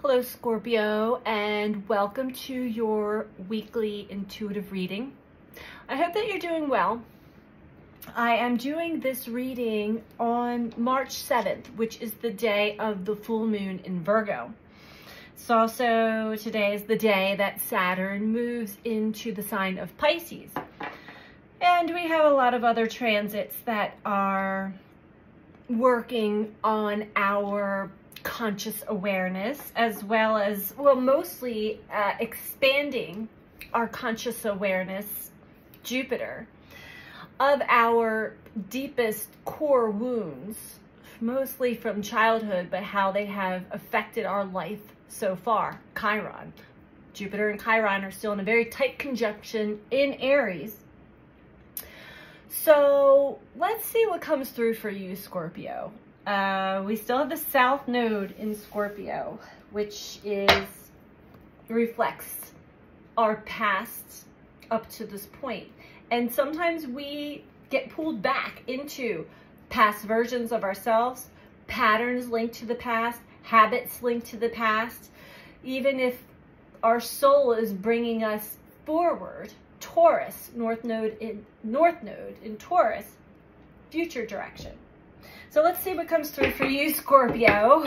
Hello Scorpio, and welcome to your weekly intuitive reading. I hope that you're doing well. I am doing this reading on March 7th, which is the day of the full moon in Virgo. It's also, today is the day that Saturn moves into the sign of Pisces. And we have a lot of other transits that are working on our conscious awareness, as well as, well, mostly expanding our conscious awareness, Jupiter, of our deepest core wounds, mostly from childhood, but how they have affected our life so far. Chiron. Jupiter and Chiron are still in a very tight conjunction in Aries. So let's see what comes through for you, Scorpio. We still have the South Node in Scorpio, which reflects our past up to this point. And sometimes we get pulled back into past versions of ourselves, patterns linked to the past, habits linked to the past. Even if our soul is bringing us forward, Taurus, North Node in Taurus, future direction. So let's see what comes through for you, Scorpio.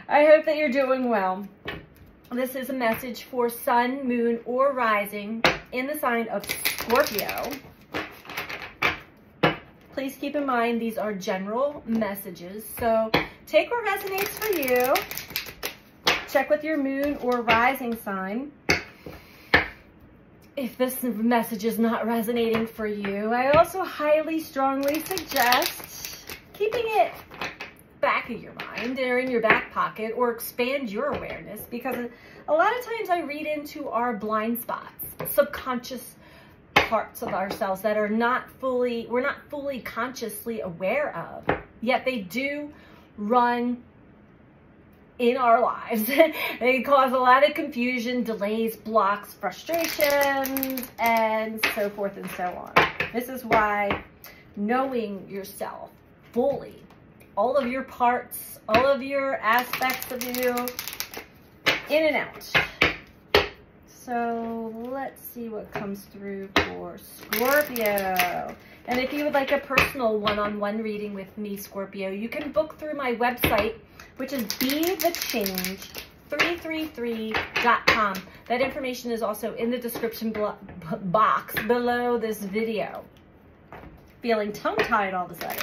I hope that you're doing well. This is a message for sun, moon, or rising in the sign of Scorpio. Please keep in mind these are general messages. So take what resonates for you. Check with your moon or rising sign. If this message is not resonating for you, I also highly, strongly suggest keeping it back of your mind or in your back pocket, or expand your awareness, because a lot of times I read into our blind spots, subconscious parts of ourselves that we're not fully consciously aware of, yet they do run in our lives. They cause a lot of confusion, delays, blocks, frustrations, and so forth and so on. This is why knowing yourself fully, all of your parts, all of your aspects of you, in and out. So let's see what comes through for Scorpio. And if you would like a personal one-on-one reading with me, Scorpio, you can book through my website, which is bethethange333.com. That information is also in the description box below this video. Feeling tongue-tied all of a sudden.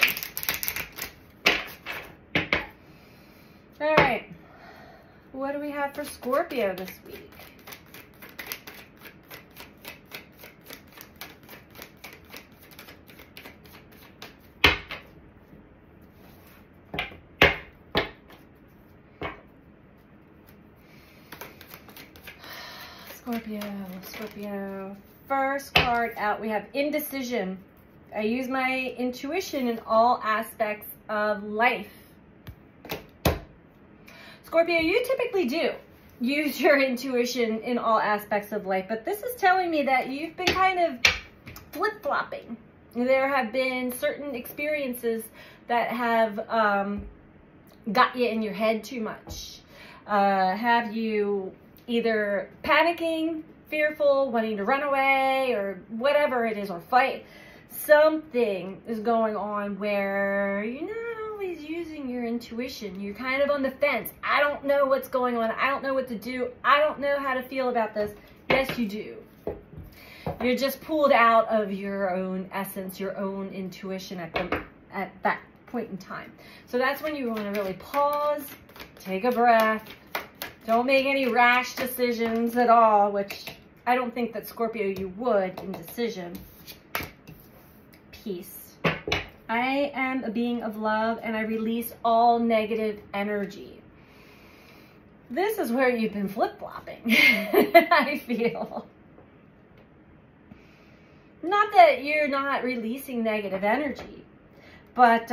All right, what do we have for Scorpio this week? Scorpio. First card out, we have indecision. I use my intuition in all aspects of life. Scorpio, you typically do use your intuition in all aspects of life, but this is telling me that you've been kind of flip-flopping. There have been certain experiences that have got you in your head too much. Have you either panicking, fearful, wanting to run away, or whatever it is, or fight. Something is going on where you're not always using your intuition. You're kind of on the fence. I don't know what's going on. I don't know what to do. I don't know how to feel about this. Yes, you do. You're just pulled out of your own essence, your own intuition at that point in time. So that's when you want to really pause, take a breath. Don't make any rash decisions at all, which I don't think that, Scorpio, you would in decision. Peace. I am a being of love, and I release all negative energy. This is where you've been flip-flopping, I feel. Not that you're not releasing negative energy, but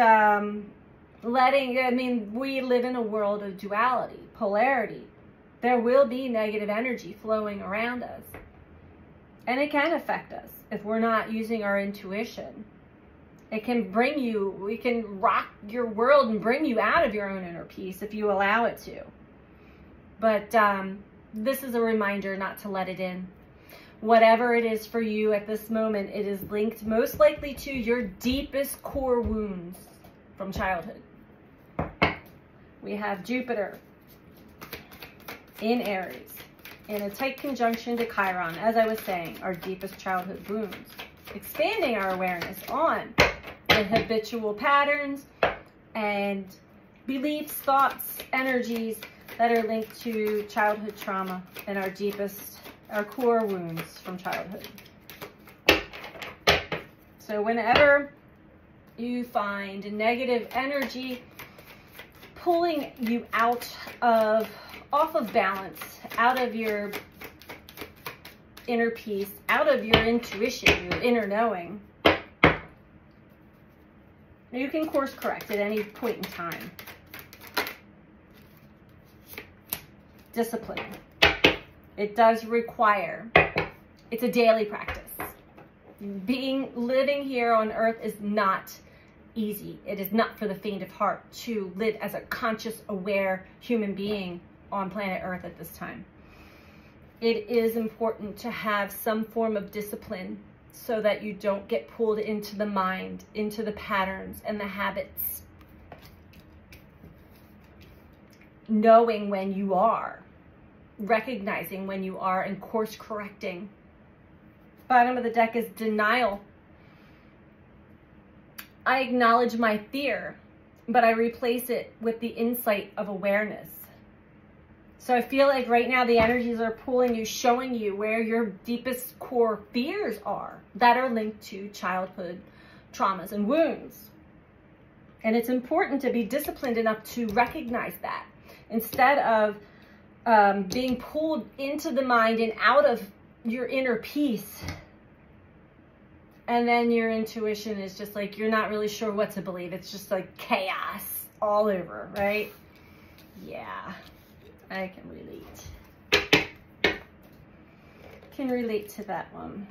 we live in a world of duality, polarity. There will be negative energy flowing around us. And it can affect us if we're not using our intuition. It can we can rock your world and bring you out of your own inner peace if you allow it to. But this is a reminder not to let it in. Whatever it is for you at this moment, it is linked most likely to your deepest core wounds from childhood. We have Jupiter in Aries in a tight conjunction to Chiron, as I was saying, our deepest childhood wounds, expanding our awareness on the habitual patterns and beliefs, thoughts, energies that are linked to childhood trauma and our core wounds from childhood. So whenever you find negative energy pulling you off of balance, out of your inner peace, out of your intuition, your inner knowing, you can course correct at any point in time. Discipline. It does require, it's a daily practice. Living here on earth is not easy. It is not for the faint of heart to live as a conscious, aware human being on planet Earth at this time. It is important to have some form of discipline so that you don't get pulled into the mind, into the patterns and the habits. Knowing when you are, recognizing when you are, and course correcting. Bottom of the deck is denial. I acknowledge my fear, but I replace it with the insight of awareness. So I feel like right now the energies are pulling you, showing you where your deepest core fears are that are linked to childhood traumas and wounds. And it's important to be disciplined enough to recognize that instead of being pulled into the mind and out of your inner peace. And then your intuition is just like, you're not really sure what to believe. It's just like chaos all over, right? Yeah, I can relate. Can relate to that one.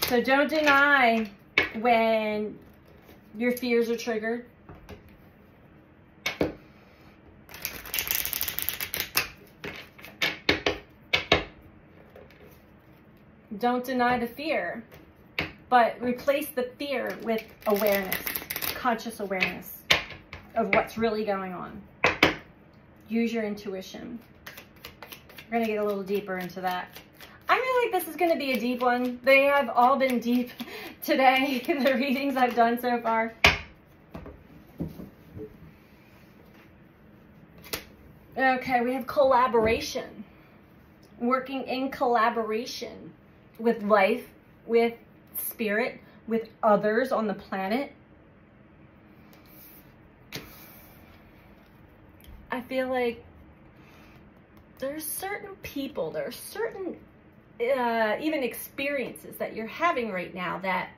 So don't deny when your fears are triggered. Don't deny the fear, but replace the fear with awareness, conscious awareness of what's really going on. Use your intuition. We're going to get a little deeper into that. I feel like this is going to be a deep one. They have all been deep today, the readings I've done so far. Okay, we have collaboration. Working in collaboration with life, with spirit, with others on the planet. I feel like there's certain people, there's certain even experiences that you're having right now that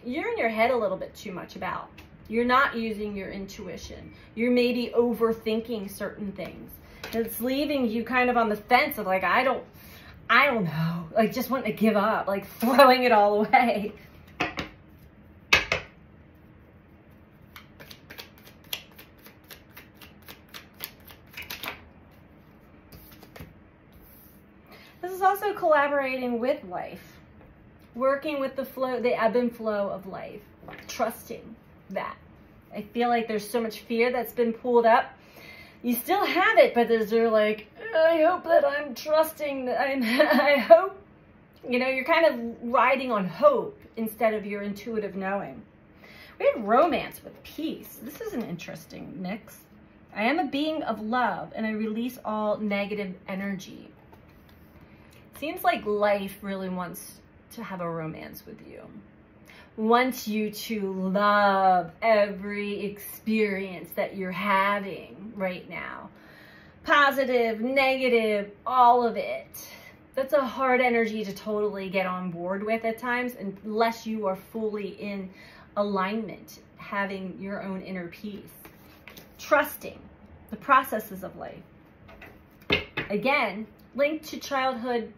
you're in your head a little bit too much about. You're not using your intuition. You're maybe overthinking certain things. It's leaving you kind of on the fence of like, I don't know, like just wanting to give up, like throwing it all away. This is also collaborating with life, working with the flow, the ebb and flow of life, trusting that. I feel like there's so much fear that's been pulled up. You still have it, but they're like, I hope that I'm trusting, that I hope, you know, you're kind of riding on hope instead of your intuitive knowing. We have romance with peace. This is an interesting mix. I am a being of love and I release all negative energy. Seems like life really wants to have a romance with you. Wants you to love every experience that you're having right now. Positive, negative, all of it. That's a hard energy to totally get on board with at times, unless you are fully in alignment, having your own inner peace. Trusting the processes of life. Again, linked to childhood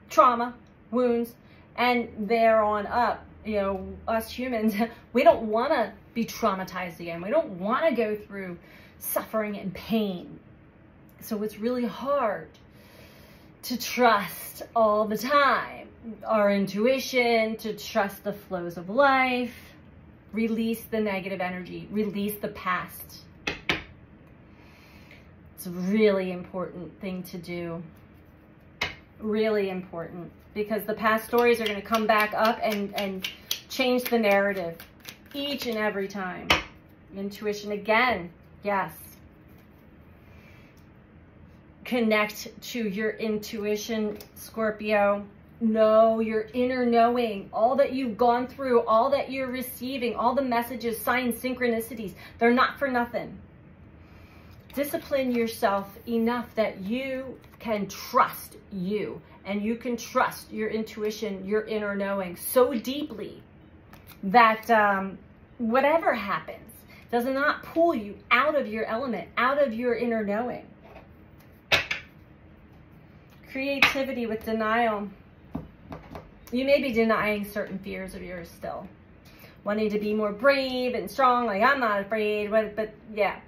trauma, wounds, and there on up You know, us humans, we don't want to be traumatized again. We don't want to go through suffering and pain. So it's really hard to trust all the time our intuition, to trust the flows of life, release the negative energy, release the past. It's a really important thing to do. Really important, because the past stories are going to come back up and change the narrative each and every time. Intuition again, yes. Connect to your intuition, Scorpio. Know your inner knowing, all that you've gone through, all that you're receiving, all the messages, signs, synchronicities, they're not for nothing. Discipline yourself enough that you can trust you, and you can trust your intuition, your inner knowing so deeply that whatever happens does not pull you out of your element, out of your inner knowing. Creativity with denial. You may be denying certain fears of yours still. Wanting to be more brave and strong, like I'm not afraid, but yeah.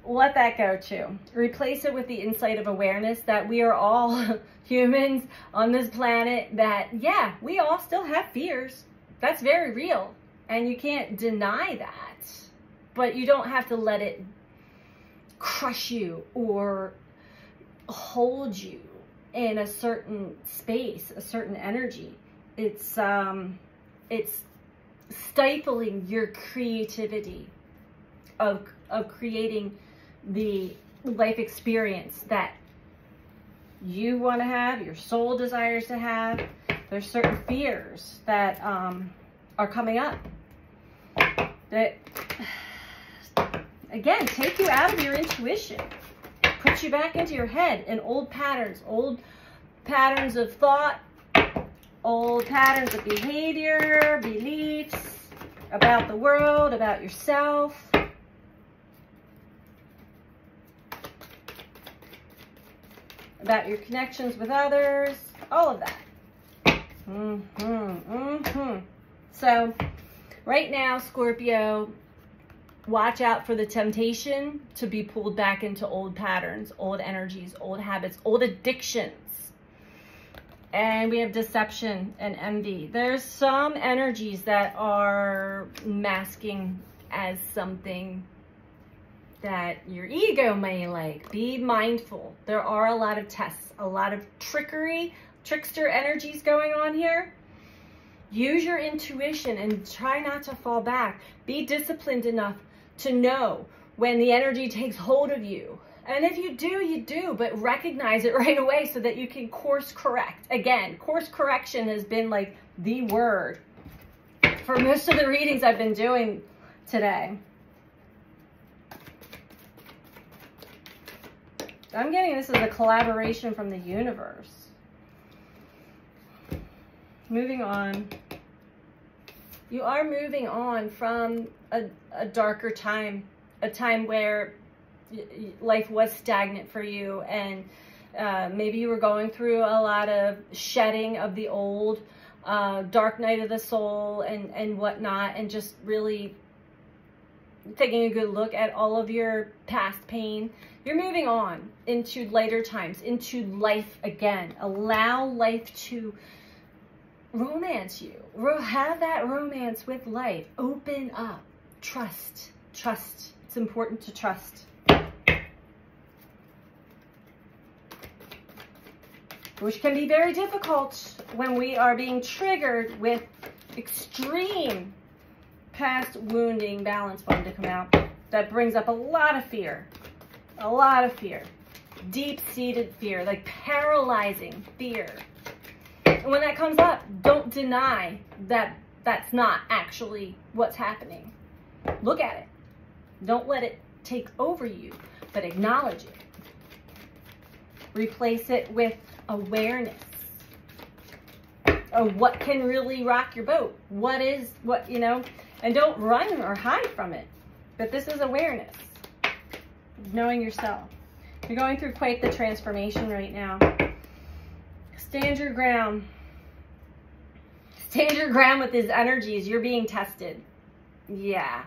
Let that go too. Replace it with the insight of awareness that we are all humans on this planet, that yeah, we all still have fears. That's very real. And you can't deny that. But you don't have to let it crush you or hold you in a certain space, a certain energy. It's stifling your creativity of creating the life experience that you want to have, your soul desires to have. There's certain fears that are coming up that, again, take you out of your intuition, put you back into your head and old patterns of thought, old patterns of behavior, beliefs about the world, about yourself. About your connections with others, all of that. So right now, Scorpio, watch out for the temptation to be pulled back into old patterns, old energies, old habits, old addictions. And we have deception and envy. There's some energies that are masking as something that your ego may like. Be mindful. There are a lot of tests, a lot of trickery, trickster energies going on here. Use your intuition and try not to fall back. Be disciplined enough to know when the energy takes hold of you. And if you do, you do, but recognize it right away so that you can course correct. Again, course correction has been like the word for most of the readings I've been doing today. I'm getting this as a collaboration from the universe. Moving on. You are moving on from a darker time, a time where life was stagnant for you, and maybe you were going through a lot of shedding of the old, dark night of the soul and whatnot, and just really taking a good look at all of your past pain. You're moving on into lighter times, into life again. Allow life to romance you. Have that romance with life. Open up. Trust. Trust. It's important to trust. Which can be very difficult when we are being triggered with extreme past wounding balance bond to come out. That brings up a lot of fear. A lot of fear. Deep-seated fear, like paralyzing fear. And when that comes up, don't deny that that's not actually what's happening. Look at it. Don't let it take over you, but acknowledge it. Replace it with awareness of what can really rock your boat. You know, and don't run or hide from it. But this is awareness. Knowing yourself. You're going through quite the transformation right now. Stand your ground. stand your ground with his energies. You're being tested. Yeah.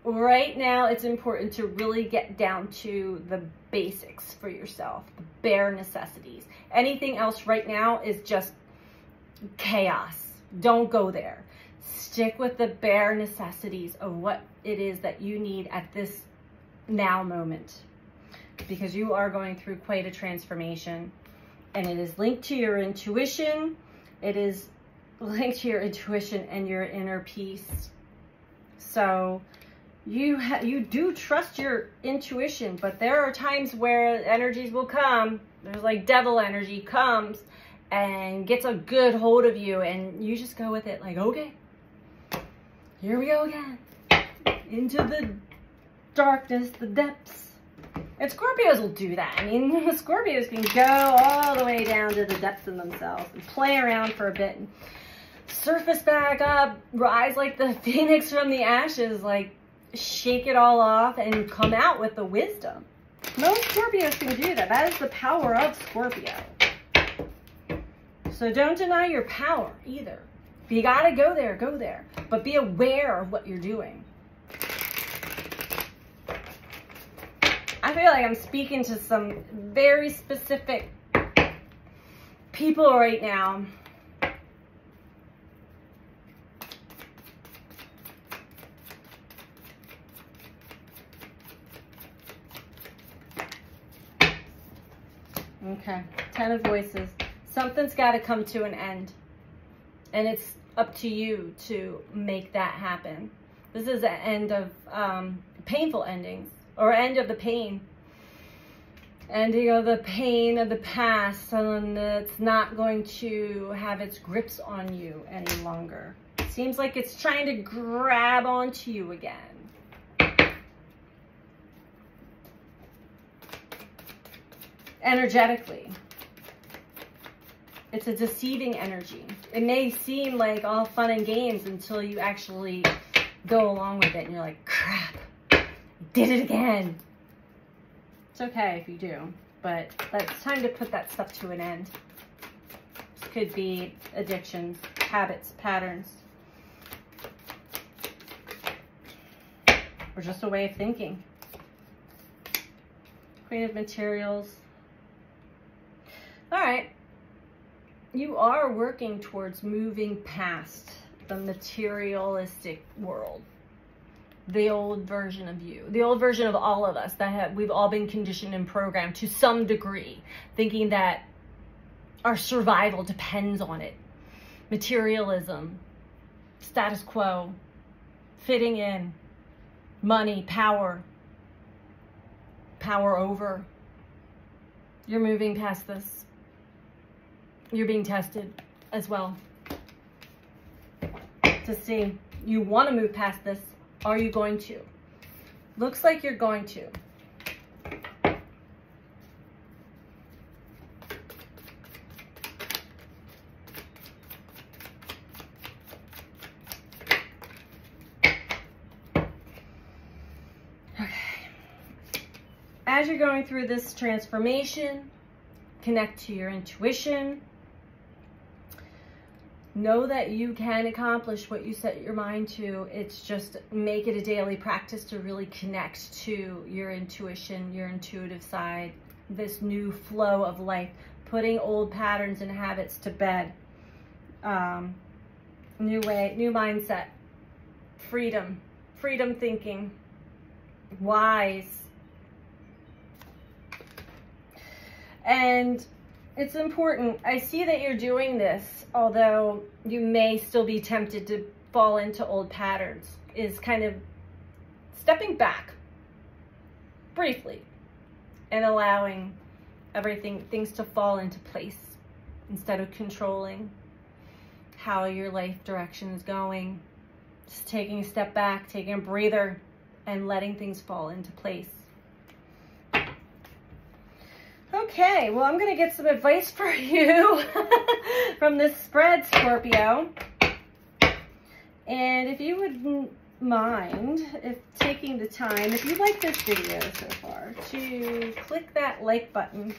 Right now, it's important to really get down to the basics for yourself, the bare necessities. Anything else right now is just chaos. Don't go there. Stick with the bare necessities of what it is that you need at this now moment, because you are going through quite a transformation, and it is linked to your intuition. It is linked to your intuition and your inner peace. So you do trust your intuition, but there are times where energies will come. There's like devil energy comes and gets a good hold of you, and you just go with it like, okay, here we go again. Into the darkness, the depths. And Scorpios will do that. I mean, Scorpios can go all the way down to the depths of themselves and play around for a bit and surface back up, rise like the phoenix from the ashes, like shake it all off and come out with the wisdom. Most Scorpios can do that. That is the power of Scorpio. So don't deny your power either. If you gotta go there, go there. But be aware of what you're doing. I feel like I'm speaking to some very specific people right now. Okay, 10 of Voices. Something's got to come to an end. And it's up to you to make that happen. This is the end of painful endings, or end of the pain. Ending of the pain of the past, and it's not going to have its grips on you any longer. It seems like it's trying to grab onto you again. Energetically. It's a deceiving energy. It may seem like all fun and games until you actually go along with it and you're like, crap, did it again. It's okay if you do, but it's time to put that stuff to an end. This could be addictions, habits, patterns, or just a way of thinking. Queen of Materials. All right. You are working towards moving past the materialistic world. The old version of you, the old version of all of us we've all been conditioned and programmed to some degree, thinking that our survival depends on it. Materialism, status quo, fitting in, money, power over. You're moving past this. You're being tested as well to see, you want to move past this. Are you going to? Looks like you're going to. Okay. As you're going through this transformation, connect to your intuition. Know that you can accomplish what you set your mind to. It's just make it a daily practice to really connect to your intuition, your intuitive side, this new flow of life, putting old patterns and habits to bed. New way, new mindset, freedom thinking, wise. And it's important. I see that you're doing this, although you may still be tempted to fall into old patterns, is kind of stepping back briefly and allowing things to fall into place instead of controlling how your life direction is going. Just taking a step back, taking a breather, and letting things fall into place. Okay, well, I'm going to get some advice for you from this spread, Scorpio. And if you wouldn't mind taking the time, if you like this video so far, to click that like button,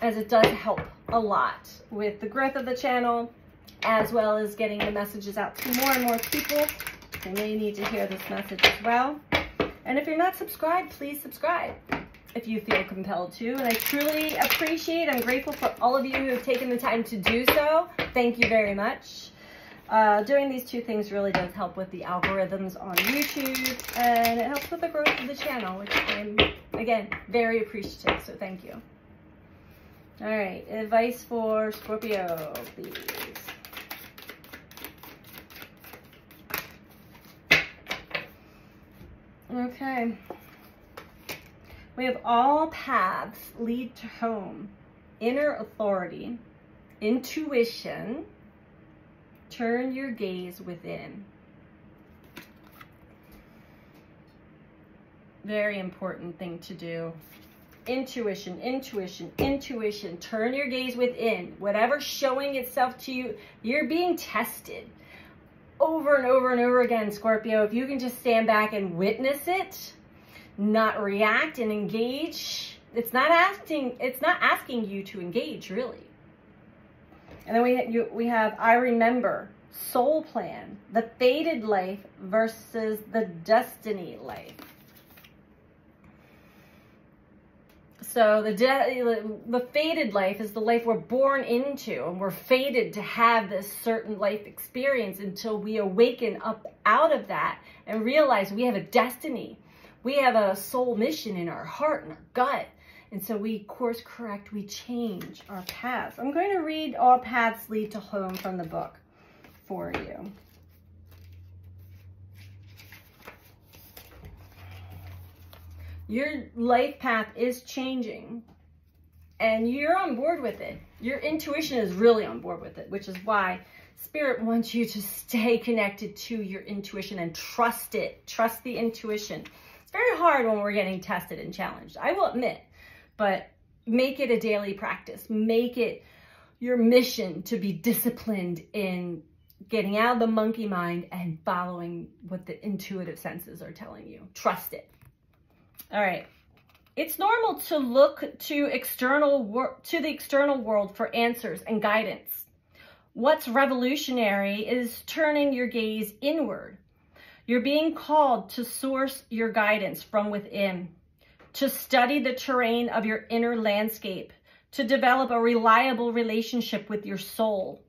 as it does help a lot with the growth of the channel as well as getting the messages out to more and more people who may need to hear this message as well. And if you're not subscribed, please subscribe if you feel compelled to. And I truly appreciate, I'm grateful for all of you who have taken the time to do so. Thank you very much. Doing these two things really does help with the algorithms on YouTube, and it helps with the growth of the channel, which I'm, again, very appreciative, so thank you. All right, advice for Scorpio, please. Okay. We have all paths lead to home, inner authority, intuition, turn your gaze within. Very important thing to do. Intuition, intuition, intuition. Turn your gaze within. Whatever's showing itself to you, you're being tested over and over and over again, Scorpio. If you can just stand back and witness it, not react and engage, it's not asking you to engage, really. And then we have I remember, soul plan, the fated life versus the destiny life. So the fated life is the life we're born into, and we're fated to have this certain life experience until we awaken up out of that and realize we have a destiny. We have a soul mission in our heart and our gut. And so we course correct, we change our paths. I'm going to read All Paths Lead to Home from the book for you. Your life path is changing and you're on board with it. Your intuition is really on board with it, which is why Spirit wants you to stay connected to your intuition and trust it. Trust the intuition. It's very hard when we're getting tested and challenged, I will admit, but make it a daily practice. Make it your mission to be disciplined in getting out of the monkey mind and following what the intuitive senses are telling you. Trust it. All right. It's normal to look to the external world for answers and guidance. What's revolutionary is turning your gaze inward. You're being called to source your guidance from within, to study the terrain of your inner landscape, to develop a reliable relationship with your soul.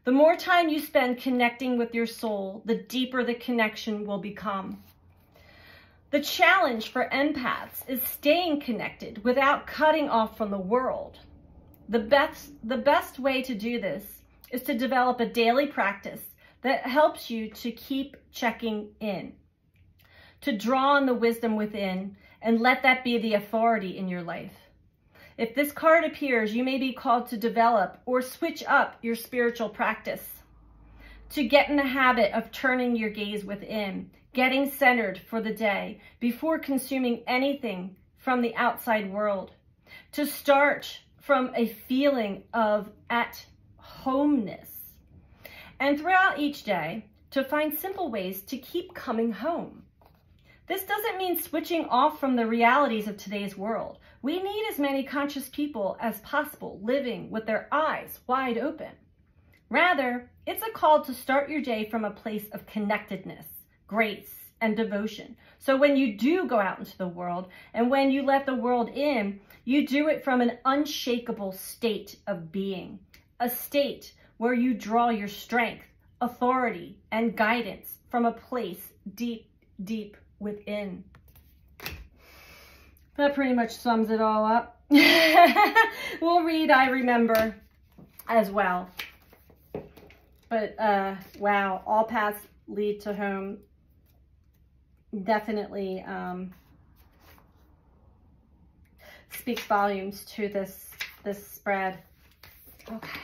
The more time you spend connecting with your soul, the deeper the connection will become. The challenge for empaths is staying connected without cutting off from the world. The best way to do this is to develop a daily practice that helps you to keep checking in, to draw on the wisdom within and let that be the authority in your life. If this card appears, you may be called to develop or switch up your spiritual practice, to get in the habit of turning your gaze within, getting centered for the day before consuming anything from the outside world, to start from a feeling of at-homeness, and throughout each day, to find simple ways to keep coming home. This doesn't mean switching off from the realities of today's world. We need as many conscious people as possible living with their eyes wide open. Rather, it's a call to start your day from a place of connectedness, grace, and devotion. So when you do go out into the world and when you let the world in, you do it from an unshakable state of being, a state where you draw your strength, authority, and guidance from a place deep, deep within. That pretty much sums it all up. We'll read I Remember as well. But wow, all paths lead to home. Definitely speaks volumes to this spread. Okay.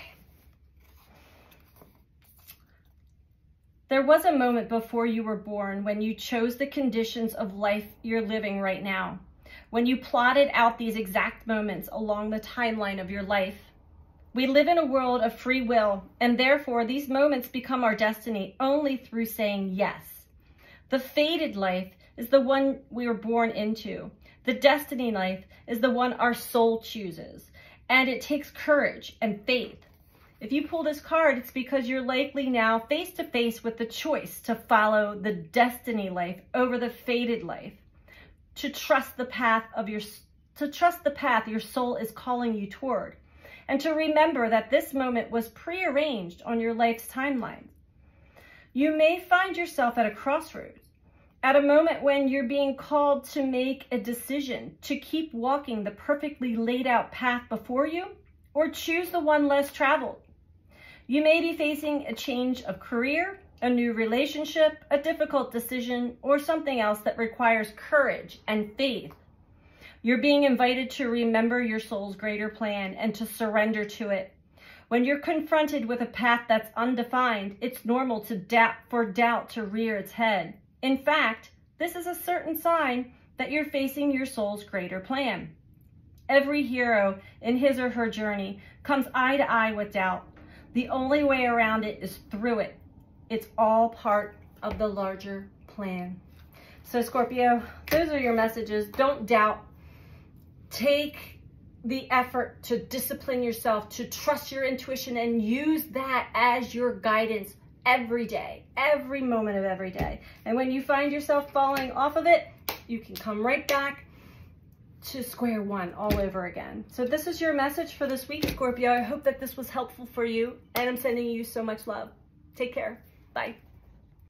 There was a moment before you were born when you chose the conditions of life you're living right now, when you plotted out these exact moments along the timeline of your life. We live in a world of free will, and therefore these moments become our destiny only through saying yes. The fated life is the one we were born into. The destiny life is the one our soul chooses, and it takes courage and faith. If you pull this card, it's because you're likely now face to face with the choice to follow the destiny life over the fated life, to trust the path your soul is calling you toward, and to remember that this moment was prearranged on your life's timeline. You may find yourself at a crossroads, at a moment when you're being called to make a decision to keep walking the perfectly laid out path before you, or choose the one less traveled. You may be facing a change of career, a new relationship, a difficult decision, or something else that requires courage and faith. You're being invited to remember your soul's greater plan and to surrender to it. When you're confronted with a path that's undefined, it's normal for doubt to rear its head. In fact, this is a certain sign that you're facing your soul's greater plan. Every hero in his or her journey comes eye to eye with doubt. The only way around it is through it. It's all part of the larger plan. So Scorpio, those are your messages. Don't doubt. Take the effort to discipline yourself, to trust your intuition, and use that as your guidance every day, every moment of every day. And when you find yourself falling off of it, you can come right back to square one all over again. So this is your message for this week, Scorpio. I hope that this was helpful for you, and I'm sending you so much love. Take care. Bye.